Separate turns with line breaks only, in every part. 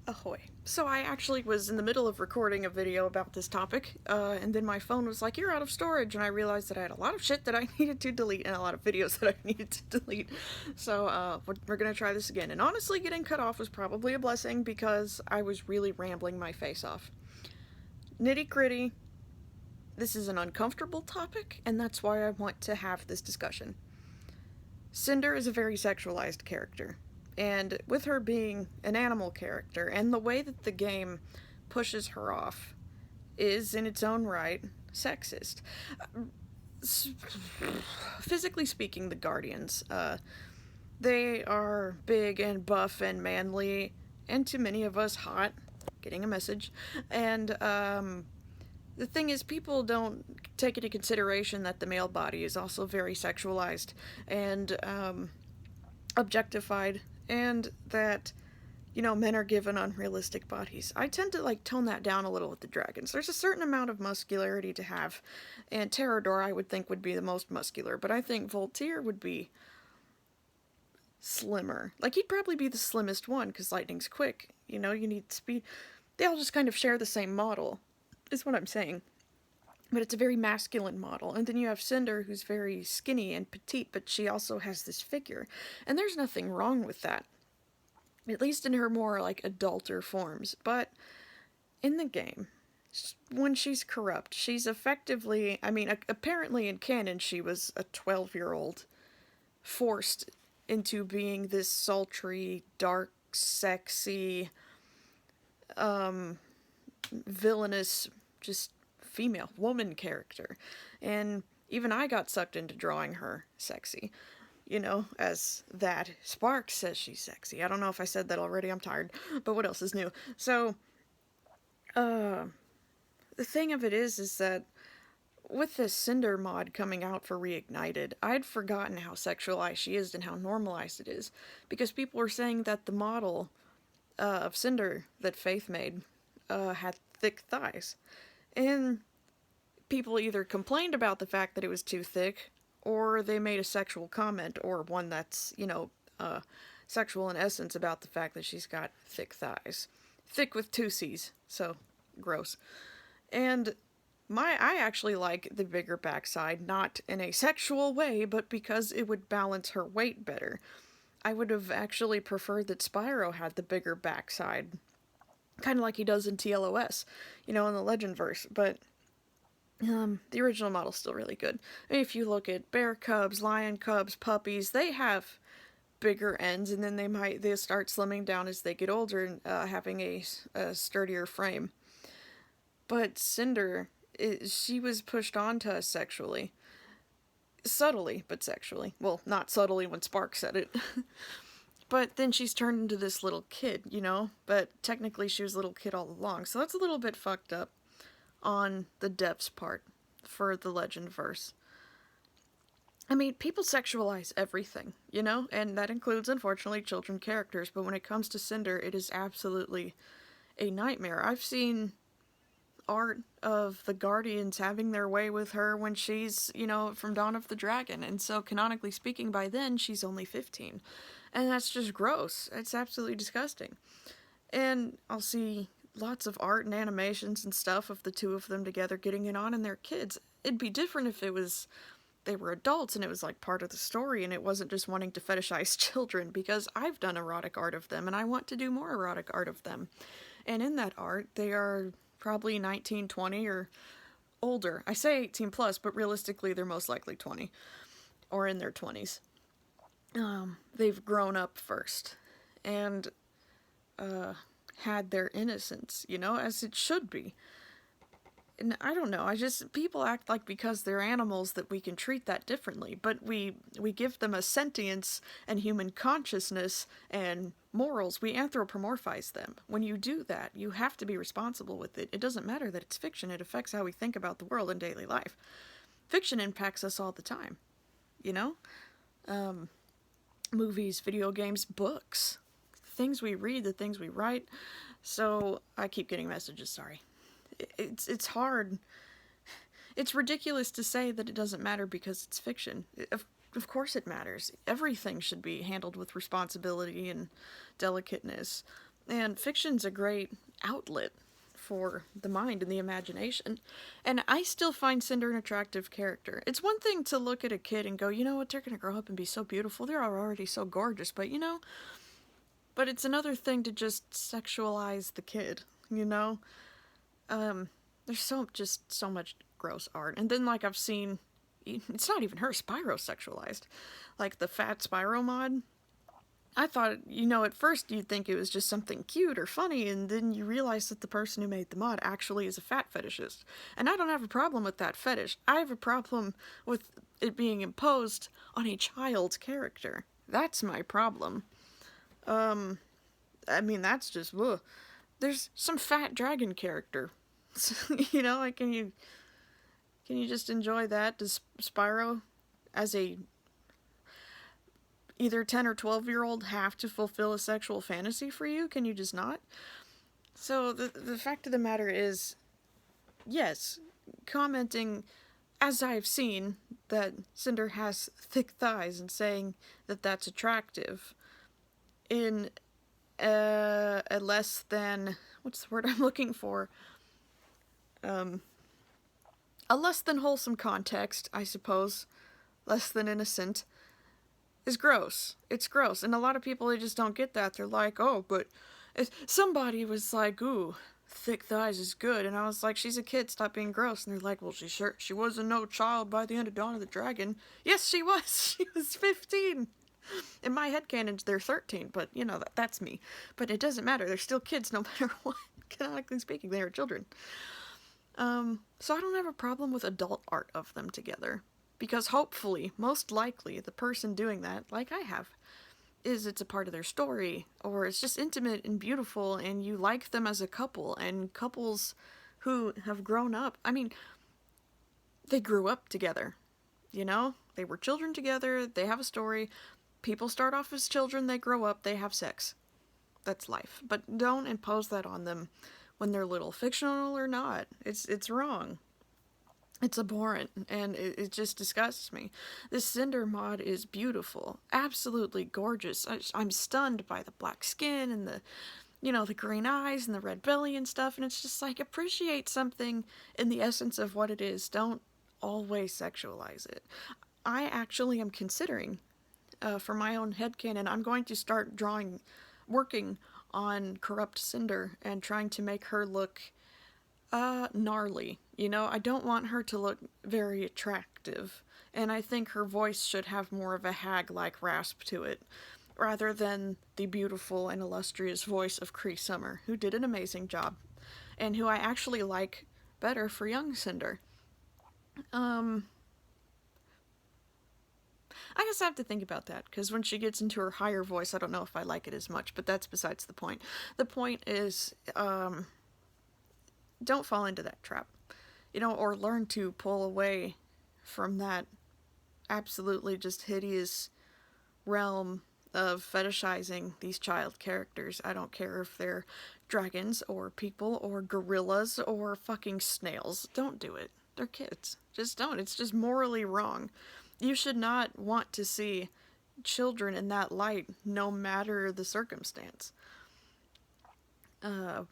Ahoy. So I actually was in the middle of recording a video about this topic, and then my phone was like, "You're out of storage," and I realized that I had a lot of shit that I needed to delete and a lot of videos that I needed to delete. So we're gonna try this again. And honestly, getting cut off was probably a blessing because I was really rambling my face off. Nitty gritty, this is an uncomfortable topic, and that's why I want to have this discussion. Cynder is a very sexualized character. And with her being an animal character, and the way that the game pushes her off is, in its own right, sexist. Physically speaking, the Guardians, they are big and buff and manly, and to many of us, hot. Getting a message. And the thing is, people don't take into consideration that the male body is also very sexualized and objectified, and that, men are given unrealistic bodies. I tend to, tone that down a little with the dragons. There's a certain amount of muscularity to have, and Terrador, I would think, would be the most muscular, but I think Voltaire would be slimmer. He'd probably be the slimmest one, because lightning's quick. You need speed. They all just kind of share the same model, is what I'm saying. But it's a very masculine model. And then you have Cynder, who's very skinny and petite, but she also has this figure. And there's nothing wrong with that. At least in her more, adulter forms. But in the game, when she's corrupt, she's effectively... apparently in canon, she was a 12-year-old forced into being this sultry, dark, sexy, villainous, just female woman character. And even I got sucked into drawing her sexy, as that Spark says she's sexy. I don't know if I said that already, I'm tired, but what else is new? So the thing of it is that with this Cynder mod coming out for Reignited, I'd forgotten how sexualized she is and how normalized it is, because people were saying that the model of Cynder that Faith made had thick thighs. And people either complained about the fact that it was too thick, or they made a sexual comment, or one that's, sexual in essence about the fact that she's got thick thighs. Thick with two C's, so gross. And I actually like the bigger backside, not in a sexual way, but because it would balance her weight better. I would have actually preferred that Spyro had the bigger backside, kind of like he does in TLOS, in the Legend verse, but the original model's still really good. If you look at bear cubs, lion cubs, puppies, they have bigger ends, and then they start slimming down as they get older and having a sturdier frame. But Cynder, she was pushed onto us sexually. Subtly, but sexually. Well, not subtly when Spark said it. But then she's turned into this little kid, But technically she was a little kid all along. So that's a little bit fucked up on the devs' part for the Legend verse. People sexualize everything, And that includes, unfortunately, children characters. But when it comes to Cynder, it is absolutely a nightmare. I've seen art of the Guardians having their way with her when she's, from Dawn of the Dragon. And so, canonically speaking, by then, she's only 15. And that's just gross. It's absolutely disgusting. And I'll see lots of art and animations and stuff of the two of them together getting it on and their kids. It'd be different if they were adults and it was part of the story and it wasn't just wanting to fetishize children, because I've done erotic art of them and I want to do more erotic art of them. And in that art, they are probably 19, 20, or older. I say 18 plus, but realistically they're most likely 20 or in their 20s. They've grown up first and had their innocence, as it should be. And I don't know, people act like because they're animals that we can treat that differently, but we give them a sentience and human consciousness and morals. We anthropomorphize them. When you do that, you have to be responsible with it. It doesn't matter that it's fiction, it affects how we think about the world in daily life. Fiction impacts us all the time, movies, video games, books, things we read, the things we write. So I keep getting messages, sorry. It's hard. It's ridiculous to say that it doesn't matter because it's fiction. Of course it matters. Everything should be handled with responsibility and delicateness. And fiction's a great outlet for the mind and the imagination. And I still find Cynder an attractive character. It's one thing to look at a kid and go, you know what, they're going to grow up and be so beautiful. They're already so gorgeous. But, but it's another thing to just sexualize the kid, you know? There's so much gross art. And then, like, I've seen, it's not even her, Spyro sexualized. Like, the fat Spyro mod. I thought, at first you'd think it was just something cute or funny, and then you realize that the person who made the mod actually is a fat fetishist. And I don't have a problem with that fetish. I have a problem with it being imposed on a child's character. That's my problem. That's just, ugh. There's some fat dragon character. Like, can you just enjoy that? Does Spyro, as a either 10 or 12-year-old, have to fulfill a sexual fantasy for you? Can you just not? So the fact of the matter is, yes, commenting, as I've seen, that Cynder has thick thighs and saying that that's attractive in a less than, what's the word I'm looking for? A less than wholesome context, I suppose, less than innocent, is gross. It's gross. And a lot of people, they just don't get that. They're like, oh, but somebody was like, ooh, thick thighs is good. And I was like, she's a kid, stop being gross. And they're like, well, she wasn't no child by the end of Dawn of the Dragon. Yes, she was. She was 15. In my headcanon, they're 13, but, that's me. But it doesn't matter. They're still kids no matter what. Canonically speaking, they are children. So I don't have a problem with adult art of them together. Because hopefully, most likely, the person doing that, like I have, it's a part of their story, or it's just intimate and beautiful, and you like them as a couple, and couples who have grown up, they grew up together, They were children together, they have a story, people start off as children, they grow up, they have sex. That's life. But don't impose that on them when they're little, fictional or not. It's wrong. It's abhorrent, and it just disgusts me. This Cynder mod is beautiful, absolutely gorgeous. I'm stunned by the black skin and the green eyes and the red belly and stuff, and it's just like, appreciate something in the essence of what it is. Don't always sexualize it. I actually am considering, for my own headcanon, I'm going to start working on corrupt Cynder and trying to make her look gnarly. I don't want her to look very attractive, and I think her voice should have more of a hag-like rasp to it, rather than the beautiful and illustrious voice of Cree Summer, who did an amazing job, and who I actually like better for young Cynder. I guess I have to think about that, because when she gets into her higher voice, I don't know if I like it as much, but that's besides the point. The point is, don't fall into that trap, or learn to pull away from that absolutely just hideous realm of fetishizing these child characters. I don't care if they're dragons or people or gorillas or fucking snails. Don't do it. They're kids. Just don't. It's just morally wrong. You should not want to see children in that light, no matter the circumstance. I'm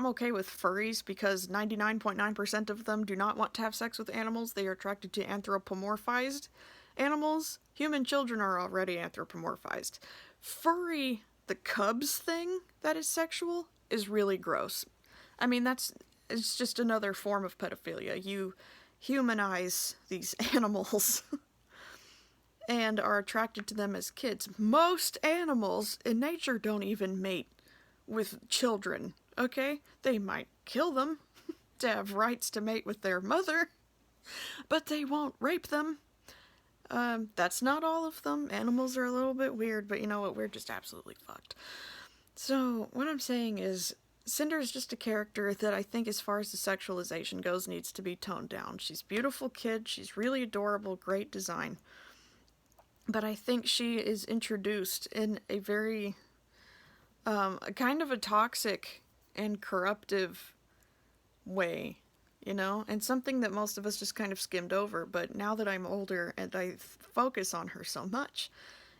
okay with furries because 99.9% of them do not want to have sex with animals. They are attracted to anthropomorphized animals. Human children are already anthropomorphized. Furry, the cubs thing that is sexual, is really gross. It's just another form of pedophilia. You humanize these animals and are attracted to them as kids. Most animals in nature don't even mate with children, okay? They might kill them to have rights to mate with their mother, but they won't rape them. That's not all of them. Animals are a little bit weird, but you know what? We're just absolutely fucked. So, what I'm saying is, Cynder is just a character that I think, as far as the sexualization goes, needs to be toned down. She's a beautiful kid, she's really adorable, great design. But I think she is introduced in a very kind of a toxic and corruptive way, and something that most of us just kind of skimmed over. But now that I'm older and I focus on her so much,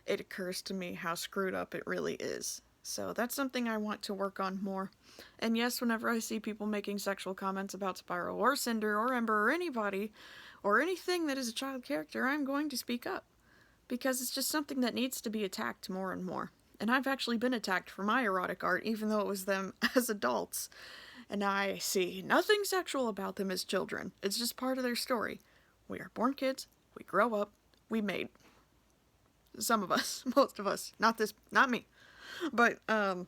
it occurs to me how screwed up it really is. So that's something I want to work on more. And yes, whenever I see people making sexual comments about Spyro or Cynder or Ember or anybody or anything that is a child character, I'm going to speak up. Because it's just something that needs to be attacked more and more. And I've actually been attacked for my erotic art, even though it was them as adults. And I see nothing sexual about them as children. It's just part of their story. We are born kids, we grow up, we mate. Some of us, most of us. Not me. But, I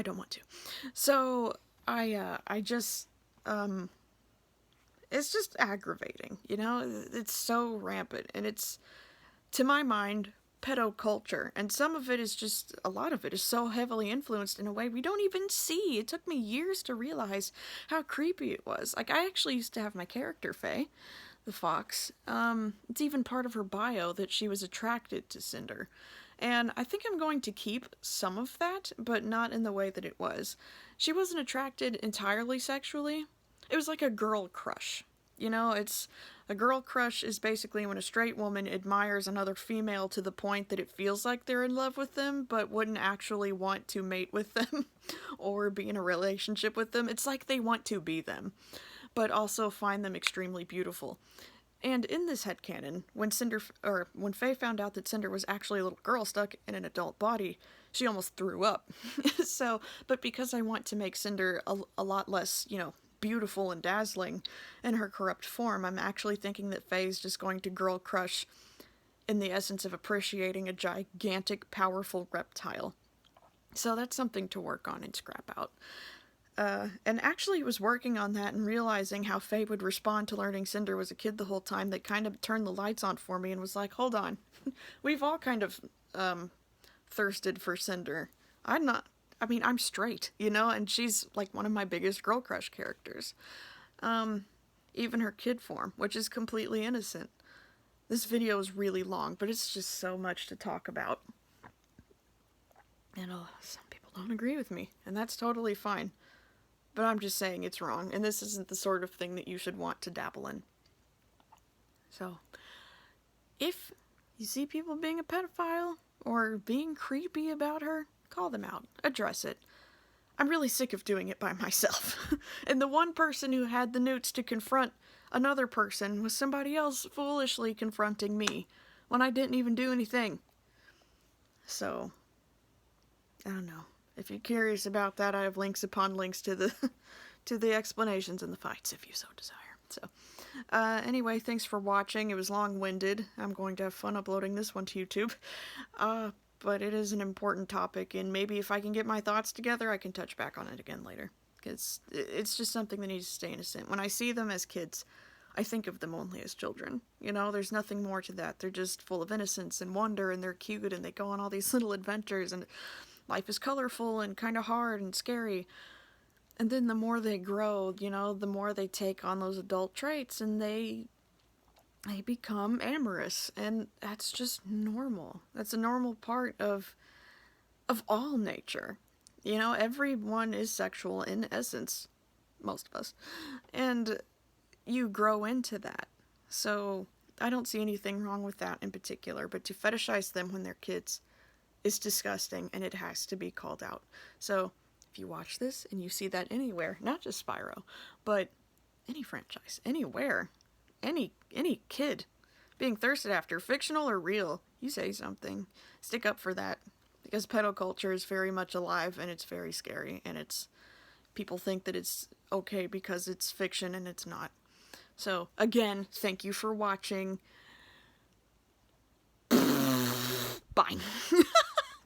don't want to. So, I just, it's just aggravating, you know? It's so rampant, and it's, to my mind, pedo culture, and some of it is just, a lot of it is so heavily influenced in a way we don't even see. It took me years to realize how creepy it was. Like, I actually used to have my character, Faye, the fox. It's even part of her bio that she was attracted to Cynder. And I think I'm going to keep some of that, but not in the way that it was. She wasn't attracted entirely sexually. It was like a girl crush. You know, it's a girl crush is basically when a straight woman admires another female to the point that it feels like they're in love with them, but wouldn't actually want to mate with them or be in a relationship with them. It's like they want to be them, but also find them extremely beautiful. And in this headcanon, when Faye found out that Cynder was actually a little girl stuck in an adult body, she almost threw up. But because I want to make Cynder a lot less, beautiful and dazzling in her corrupt form, I'm actually thinking that Faye's just going to girl crush in the essence of appreciating a gigantic, powerful reptile. So that's something to work on and scrap out. And actually was working on that and realizing how Faye would respond to learning Cynder was a kid the whole time that kind of turned the lights on for me and was like, hold on, we've all kind of thirsted for Cynder. I'm straight, and she's like one of my biggest girl crush characters. Even her kid form, which is completely innocent. This video is really long, but it's just so much to talk about. And some people don't agree with me, and that's totally fine. But I'm just saying it's wrong, and this isn't the sort of thing that you should want to dabble in. So, if you see people being a pedophile, or being creepy about her, call them out. Address it. I'm really sick of doing it by myself. And the one person who had the newts to confront another person was somebody else foolishly confronting me, when I didn't even do anything. So, I don't know. If you're curious about that, I have links upon links to the explanations and the fights, if you so desire. So, anyway, thanks for watching. It was long-winded. I'm going to have fun uploading this one to YouTube. But it is an important topic, and maybe if I can get my thoughts together, I can touch back on it again later. Because it's just something that needs to stay innocent. When I see them as kids, I think of them only as children. There's nothing more to that. They're just full of innocence and wonder, and they're cute, and they go on all these little adventures, and life is colorful and kind of hard and scary. And then the more they grow, the more they take on those adult traits, and they become amorous. And that's just normal. That's a normal part of all nature. Everyone is sexual in essence. Most of us. And you grow into that. So I don't see anything wrong with that in particular. But to fetishize them when they're kids is disgusting, and it has to be called out. So, if you watch this and you see that anywhere, not just Spyro, but any franchise, anywhere, any kid being thirsted after, fictional or real, you say something. Stick up for that, because pedo culture is very much alive, and it's very scary, and people think that it's okay because it's fiction, and it's not. So, again, thank you for watching. Bye.